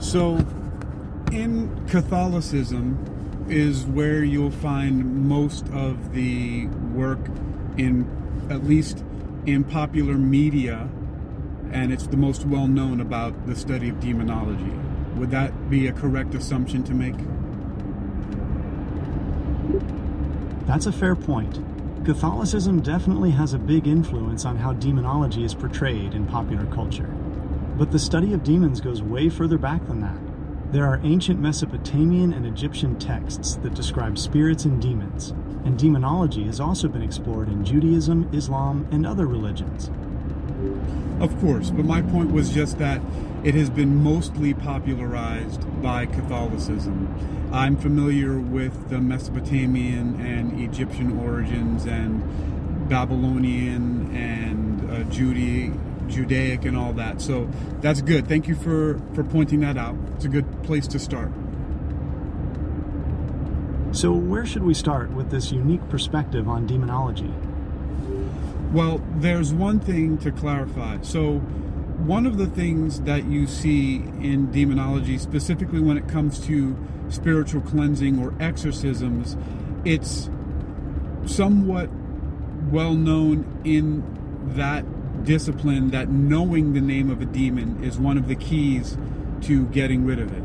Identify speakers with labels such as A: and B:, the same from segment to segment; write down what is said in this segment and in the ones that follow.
A: So, in Catholicism is where you'll find most of the work at least in popular media, and it's the most well known about the study of demonology. Would that be a correct assumption to make?
B: That's a fair point. Catholicism definitely has a big influence on how demonology is portrayed in popular culture. But the study of demons goes way further back than that. There are ancient Mesopotamian and Egyptian texts that describe spirits and demons, and demonology has also been explored in Judaism, Islam, and other religions.
A: Of course, but my point was just that it has been mostly popularized by Catholicism. I'm familiar with the Mesopotamian and Egyptian origins and Babylonian and Judaic and all that. So that's good. Thank you for pointing that out. It's a good place to start.
B: So where should we start with this unique perspective on demonology?
A: Well, there's one thing to clarify. So one of the things that you see in demonology, specifically when it comes to spiritual cleansing or exorcisms, it's somewhat well known in that discipline that knowing the name of a demon is one of the keys to getting rid of it.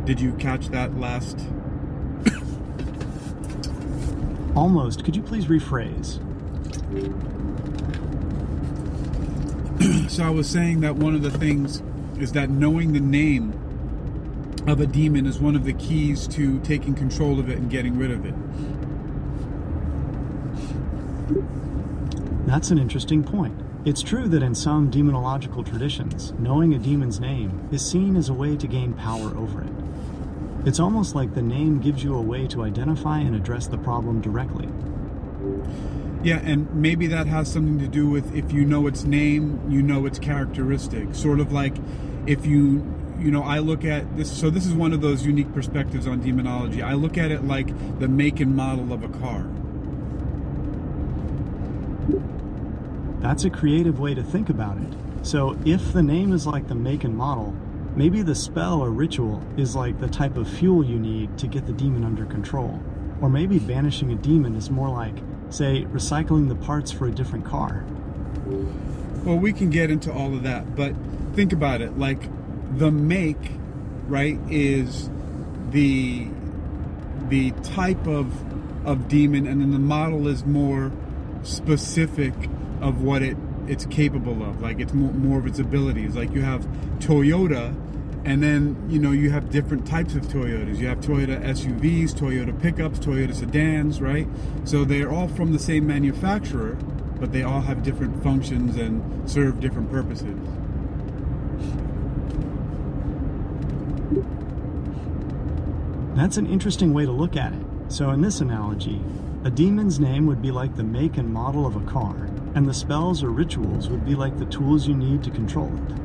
A: Did you catch that last?
B: Almost. Could you please rephrase?
A: So I was saying that one of the things is that knowing the name of a demon is one of the keys to taking control of it and getting rid of it.
B: That's an interesting point. It's true that in some demonological traditions, knowing a demon's name is seen as a way to gain power over it. It's almost like the name gives you a way to identify and address the problem directly.
A: Yeah, and maybe that has something to do with if you know its name, you know its characteristic. Sort of like if I look at this, so this is one of those unique perspectives on demonology. I look at it like the make and model of a car.
B: That's a creative way to think about it. So if the name is like the make and model, maybe the spell or ritual is like the type of fuel you need to get the demon under control. Or maybe banishing a demon is more like, say, recycling the parts for a different car.
A: Well, we can get into all of that, but think about it. Like the make, right, is the type of demon, and then the model is more specific of what it's capable of. Like it's more of its abilities. Like you have Toyota, and then you have different types of Toyotas. You have Toyota SUVs, Toyota pickups, Toyota sedans, right? So they're all from the same manufacturer, but they all have different functions and serve different purposes.
B: That's an interesting way to look at it. So in this analogy, a demon's name would be like the make and model of a car, and the spells or rituals would be like the tools you need to control it.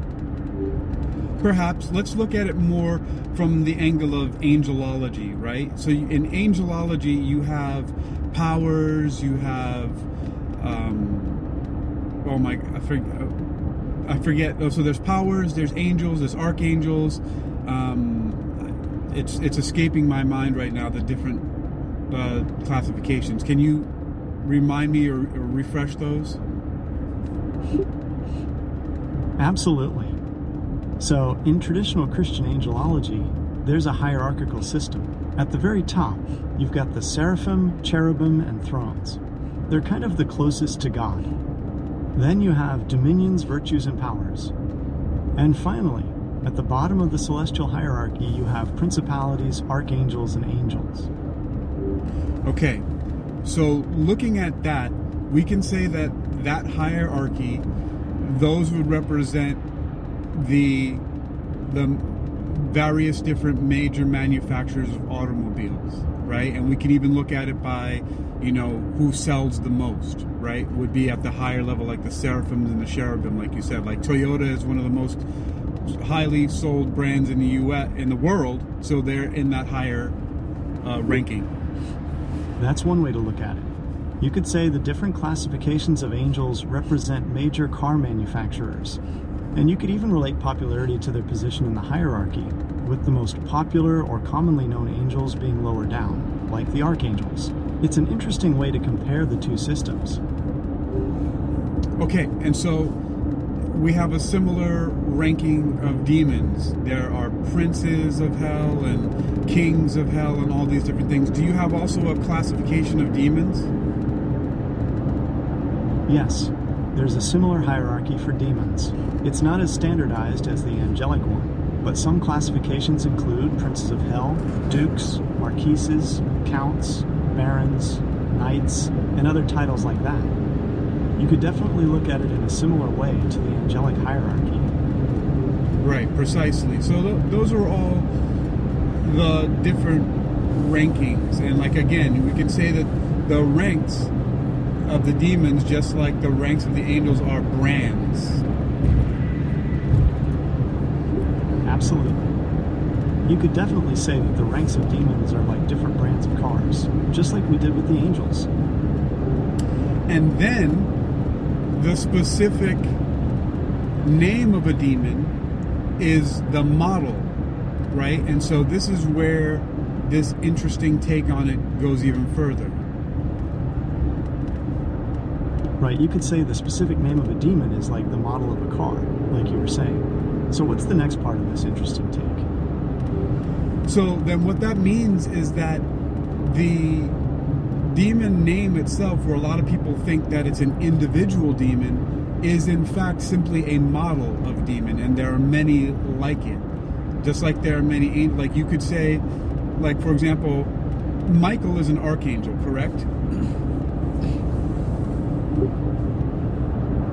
A: Perhaps let's look at it more from the angle of angelology, right? So in angelology, you have powers, you have, I forget. Oh, so there's powers, there's angels, there's archangels. It's escaping my mind right now, the different classifications. Can you remind me or refresh those?
B: Absolutely. So, in traditional Christian angelology, there's a hierarchical system. At the very top, you've got the seraphim, cherubim, and thrones. They're kind of the closest to God. Then you have dominions, virtues, and powers. And finally, at the bottom of the celestial hierarchy, you have principalities, archangels, and angels.
A: Okay, so looking at that, we can say that hierarchy, those would represent the various different major manufacturers of automobiles, right? And we can even look at it by, who sells the most, right? Would be at the higher level, like the seraphims and the cherubim, like you said. Like Toyota is one of the most highly sold brands in the US, in the world, so they're in that higher ranking.
B: That's one way to look at it. You could say the different classifications of angels represent major car manufacturers. And you could even relate popularity to their position in the hierarchy, with the most popular or commonly known angels being lower down, like the archangels. It's an interesting way to compare the two systems.
A: Okay, and so we have a similar ranking of demons. There are princes of hell and kings of hell and all these different things. Do you have also a classification of demons?
B: Yes, there's a similar hierarchy for demons. It's not as standardized as the angelic one, but some classifications include princes of hell, dukes, marquises, counts, barons, knights, and other titles like that. You could definitely look at it in a similar way to the angelic hierarchy.
A: Right, precisely. So those are all the different rankings. And like, again, we can say that the ranks of the demons, just like the ranks of the angels, are brands.
B: Absolutely. You could definitely say that the ranks of demons are like different brands of cars, just like we did with the angels.
A: And then the specific name of a demon is the model, right? And so this is where this interesting take on it goes even further.
B: Right, you could say the specific name of a demon is like the model of a car, like you were saying. So what's the next part of this interesting take?
A: So then what that means is that the demon name itself, where a lot of people think that it's an individual demon, is in fact simply a model of demon, and there are many like it. Just like there are many, like you could say, like for example, Michael is an archangel, correct?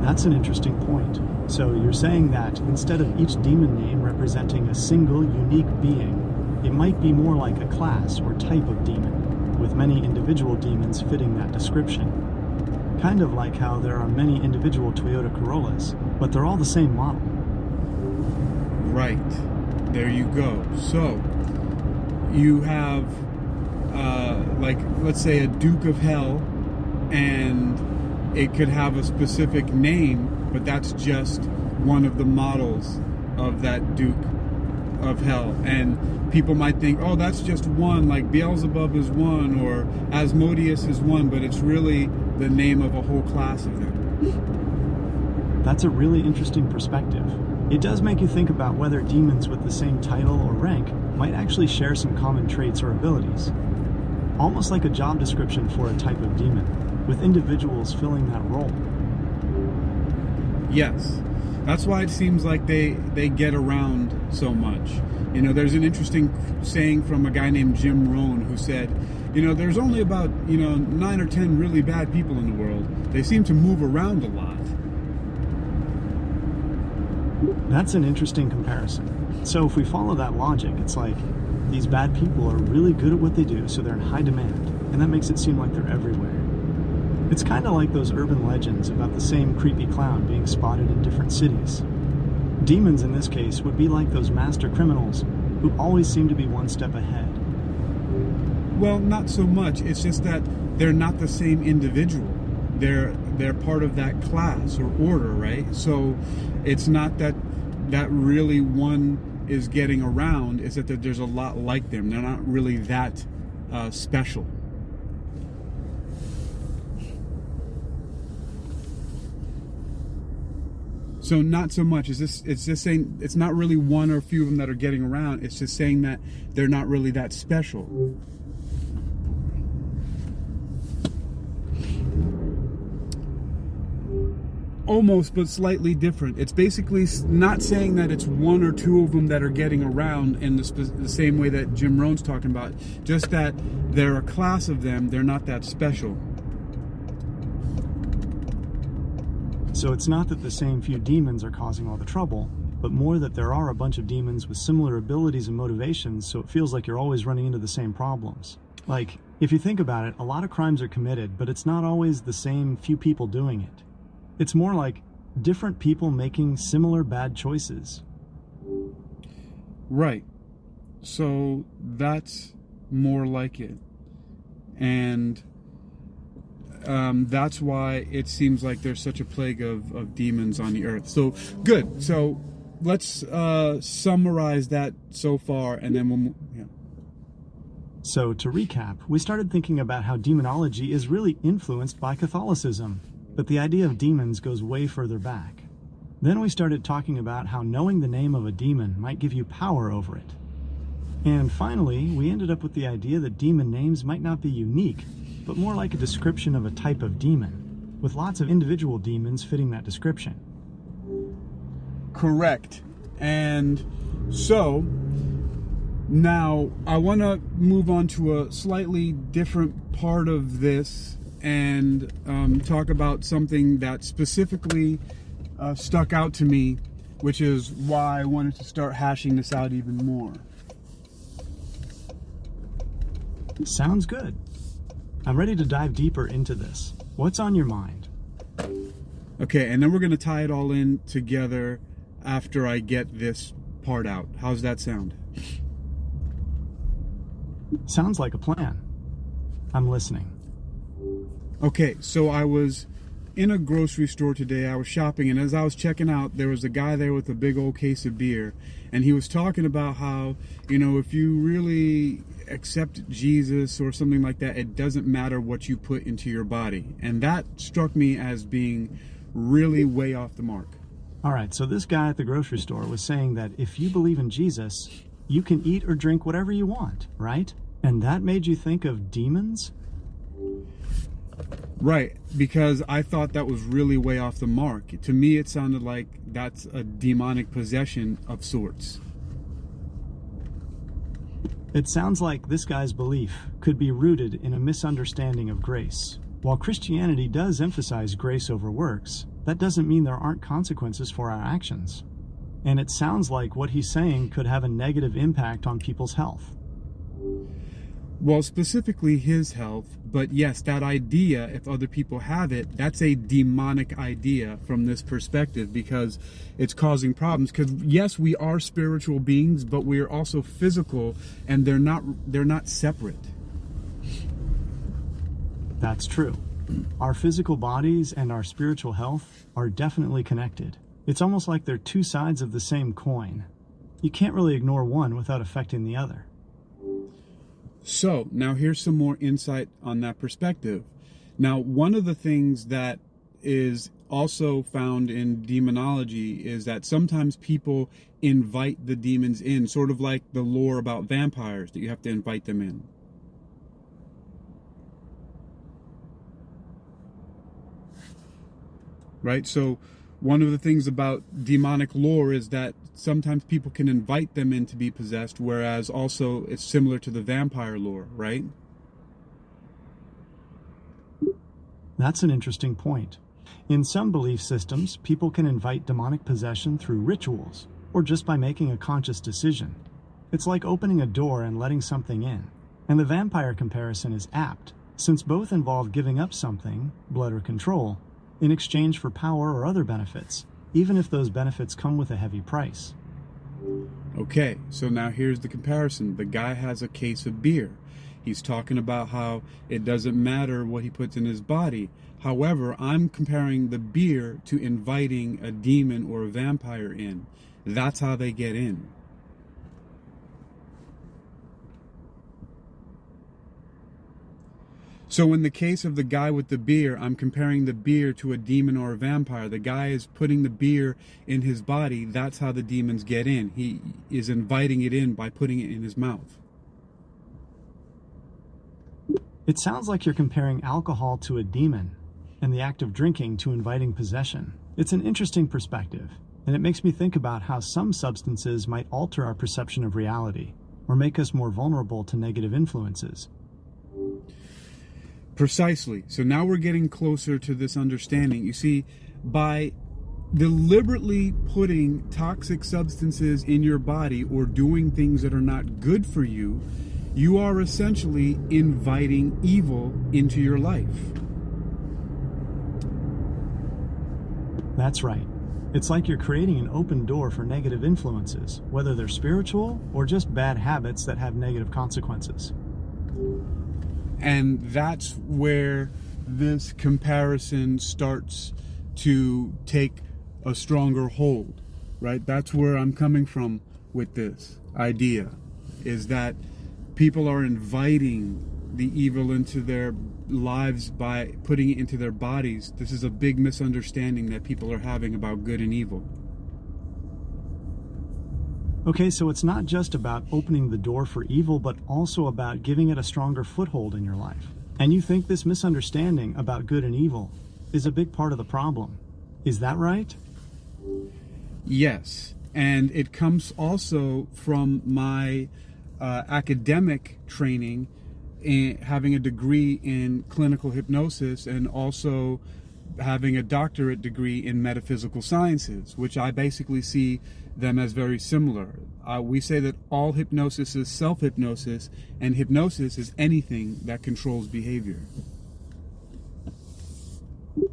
B: That's an interesting point. So you're saying that instead of each demon name representing a single, unique being, it might be more like a class or type of demon, with many individual demons fitting that description. Kind of like how there are many individual Toyota Corollas, but they're all the same model.
A: Right. There you go. So, you have, like, let's say a Duke of Hell, and it could have a specific name, but that's just one of the models of that Duke of Hell. And people might think, oh, that's just one, like Beelzebub is one, or Asmodeus is one, but it's really the name of a whole class of them.
B: That's a really interesting perspective. It does make you think about whether demons with the same title or rank might actually share some common traits or abilities. Almost like a job description for a type of demon, with individuals filling that role.
A: Yes. That's why it seems like they get around so much. You know, there's an interesting saying from a guy named Jim Rohn who said, you know, there's only about, 9 or 10 really bad people in the world. They seem to move around a lot.
B: That's an interesting comparison. So if we follow that logic, it's like these bad people are really good at what they do, so they're in high demand, and that makes it seem like they're everywhere. It's kind of like those urban legends about the same creepy clown being spotted in different cities. Demons in this case would be like those master criminals who always seem to be one step ahead.
A: Well, not so much. It's just that they're not the same individual. They're part of that class or order, right? So it's not that really one is getting around. It's that there's a lot like them. They're not really that special. So not so much. It's just saying it's not really one or a few of them that are getting around. It's just saying that they're not really that special. Almost, but slightly different. It's basically not saying that it's one or two of them that are getting around in the same way that Jim Rohn's talking about. Just that they're a class of them. They're not that special.
B: So it's not that the same few demons are causing all the trouble, but more that there are a bunch of demons with similar abilities and motivations, so it feels like you're always running into the same problems. Like, if you think about it, a lot of crimes are committed, but it's not always the same few people doing it. It's more like different people making similar bad choices.
A: Right. So that's more like it. And that's why it seems like there's such a plague of demons on the earth. So, good. So let's summarize that so far, and then we'll... Yeah.
B: So, to recap, we started thinking about how demonology is really influenced by Catholicism, but the idea of demons goes way further back. Then we started talking about how knowing the name of a demon might give you power over it. And finally, we ended up with the idea that demon names might not be unique, but more like a description of a type of demon, with lots of individual demons fitting that description.
A: Correct. And so, now I want to move on to a slightly different part of this and talk about something that specifically stuck out to me, which is why I wanted to start hashing this out even more.
B: Sounds good. I'm ready to dive deeper into this. What's on your mind?
A: Okay, and then we're going to tie it all in together after I get this part out. How's that sound?
B: Sounds like a plan. I'm listening.
A: Okay, so I was in a grocery store today. I was shopping, and as I was checking out, there was a guy there with a big old case of beer, and he was talking about how, if you really accept Jesus or something like that, it doesn't matter what you put into your body. And that struck me as being really way off the mark.
B: All right, so this guy at the grocery store was saying that if you believe in Jesus, you can eat or drink whatever you want, right? And that made you think of demons?
A: Right, because I thought that was really way off the mark. To me, it sounded like that's a demonic possession of sorts.
B: It sounds like this guy's belief could be rooted in a misunderstanding of grace. While Christianity does emphasize grace over works, that doesn't mean there aren't consequences for our actions. And it sounds like what he's saying could have a negative impact on people's health.
A: Well, specifically his health, but yes, that idea, if other people have it, that's a demonic idea from this perspective, because it's causing problems. Because yes, we are spiritual beings, but we are also physical, and they're not separate.
B: That's true. Our physical bodies and our spiritual health are definitely connected. It's almost like they're two sides of the same coin. You can't really ignore one without affecting the other.
A: So, now here's some more insight on that perspective. Now, one of the things that is also found in demonology is that sometimes people invite the demons in, sort of like the lore about vampires, that you have to invite them in. Right? So, one of the things about demonic lore is that sometimes people can invite them in to be possessed, whereas also it's similar to the vampire lore, right?
B: That's an interesting point. In some belief systems, people can invite demonic possession through rituals, or just by making a conscious decision. It's like opening a door and letting something in. And the vampire comparison is apt, since both involve giving up something, blood or control, in exchange for power or other benefits, even if those benefits come with a heavy price.
A: Okay, so now here's the comparison. The guy has a case of beer. He's talking about how it doesn't matter what he puts in his body. However, I'm comparing the beer to inviting a demon or a vampire in. That's how they get in. So in the case of the guy with the beer, I'm comparing the beer to a demon or a vampire. The guy is putting the beer in his body. That's how the demons get in. He is inviting it in by putting it in his mouth.
B: It sounds like you're comparing alcohol to a demon, and the act of drinking to inviting possession. It's an interesting perspective, and it makes me think about how some substances might alter our perception of reality, or make us more vulnerable to negative influences.
A: Precisely. So now we're getting closer to this understanding. You see, by deliberately putting toxic substances in your body or doing things that are not good for you, you are essentially inviting evil into your life.
B: That's right. It's like you're creating an open door for negative influences, whether they're spiritual or just bad habits that have negative consequences.
A: And that's where this comparison starts to take a stronger hold, right? That's where I'm coming from with this idea, is that people are inviting the evil into their lives by putting it into their bodies. This is a big misunderstanding that people are having about good and evil.
B: Okay, so it's not just about opening the door for evil, but also about giving it a stronger foothold in your life. And you think this misunderstanding about good and evil is a big part of the problem. Is that right?
A: Yes, and it comes also from my academic training, in having a degree in clinical hypnosis and also having a doctorate degree in metaphysical sciences, which I basically see them as very similar. We say that all hypnosis is self-hypnosis, and hypnosis is anything that controls behavior.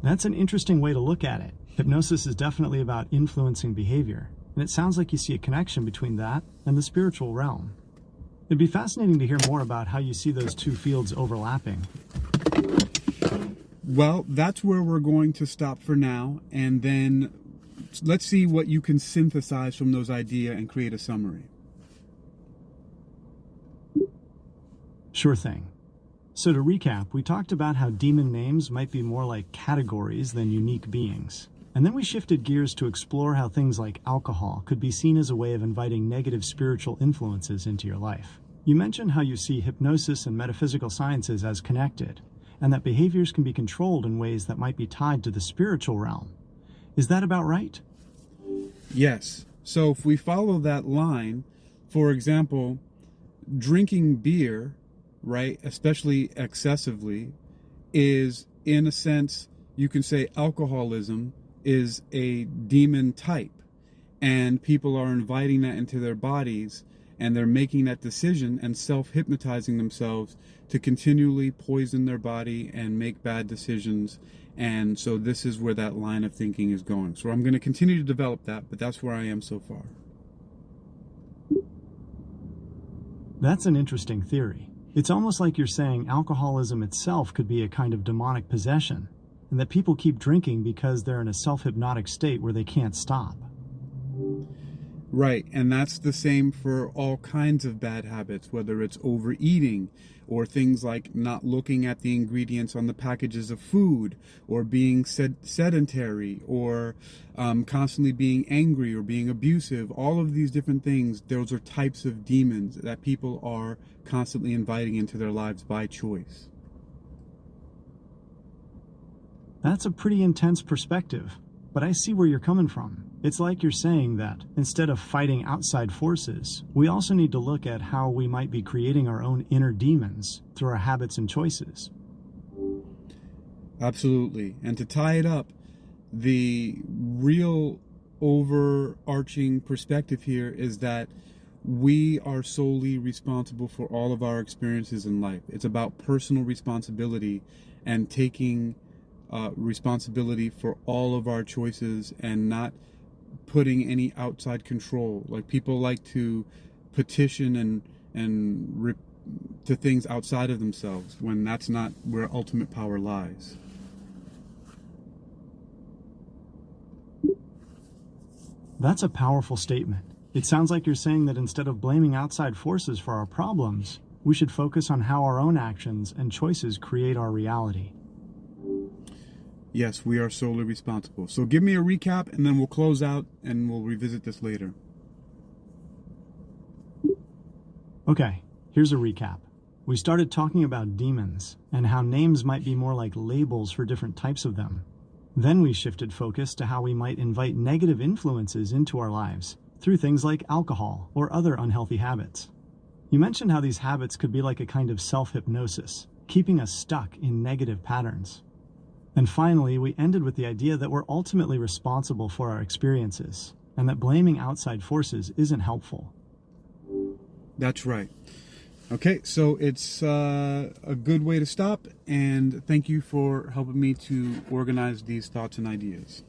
B: That's an interesting way to look at it. Hypnosis is definitely about influencing behavior, and it sounds like you see a connection between that and the spiritual realm. It'd be fascinating to hear more about how you see those two fields overlapping.
A: Well, that's where we're going to stop for now, and then let's see what you can synthesize from those ideas and create a summary.
B: Sure thing. So to recap, we talked about how demon names might be more like categories than unique beings. And then we shifted gears to explore how things like alcohol could be seen as a way of inviting negative spiritual influences into your life. You mentioned how you see hypnosis and metaphysical sciences as connected, and that behaviors can be controlled in ways that might be tied to the spiritual realm. Is that about right?
A: Yes. So if we follow that line, for example, drinking beer, right, especially excessively, is, in a sense, you can say alcoholism is a demon type, and people are inviting that into their bodies, and they're making that decision and self-hypnotizing themselves to continually poison their body and make bad decisions. And so this is where that line of thinking is going. So I'm going to continue to develop that, but that's where I am so far.
B: That's an interesting theory. It's almost like you're saying alcoholism itself could be a kind of demonic possession, and that people keep drinking because they're in a self-hypnotic state where they can't stop.
A: Right, and that's the same for all kinds of bad habits, whether it's overeating or things like not looking at the ingredients on the packages of food, or being sedentary, or constantly being angry or being abusive. All of these different things, those are types of demons that people are constantly inviting into their lives by choice.
B: That's a pretty intense perspective, but I see where you're coming from. It's like you're saying that instead of fighting outside forces, we also need to look at how we might be creating our own inner demons through our habits and choices.
A: Absolutely. And to tie it up, the real overarching perspective here is that we are solely responsible for all of our experiences in life. It's about personal responsibility and taking responsibility for all of our choices and not putting any outside control. Like, people like to petition and to things outside of themselves when that's not where ultimate power lies.
B: That's a powerful statement. It sounds like you're saying that instead of blaming outside forces for our problems, we should focus on how our own actions and choices create our reality.
A: Yes, we are solely responsible. So give me a recap, and then we'll close out and we'll revisit this later.
B: Okay, here's a recap. We started talking about demons and how names might be more like labels for different types of them. Then we shifted focus to how we might invite negative influences into our lives through things like alcohol or other unhealthy habits. You mentioned how these habits could be like a kind of self-hypnosis, keeping us stuck in negative patterns. And finally, we ended with the idea that we're ultimately responsible for our experiences, and that blaming outside forces isn't helpful.
A: That's right. Okay, so it's a good way to stop, and thank you for helping me to organize these thoughts and ideas.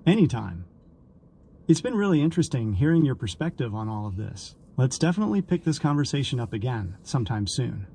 B: Anytime. It's been really interesting hearing your perspective on all of this. Let's definitely pick this conversation up again sometime soon.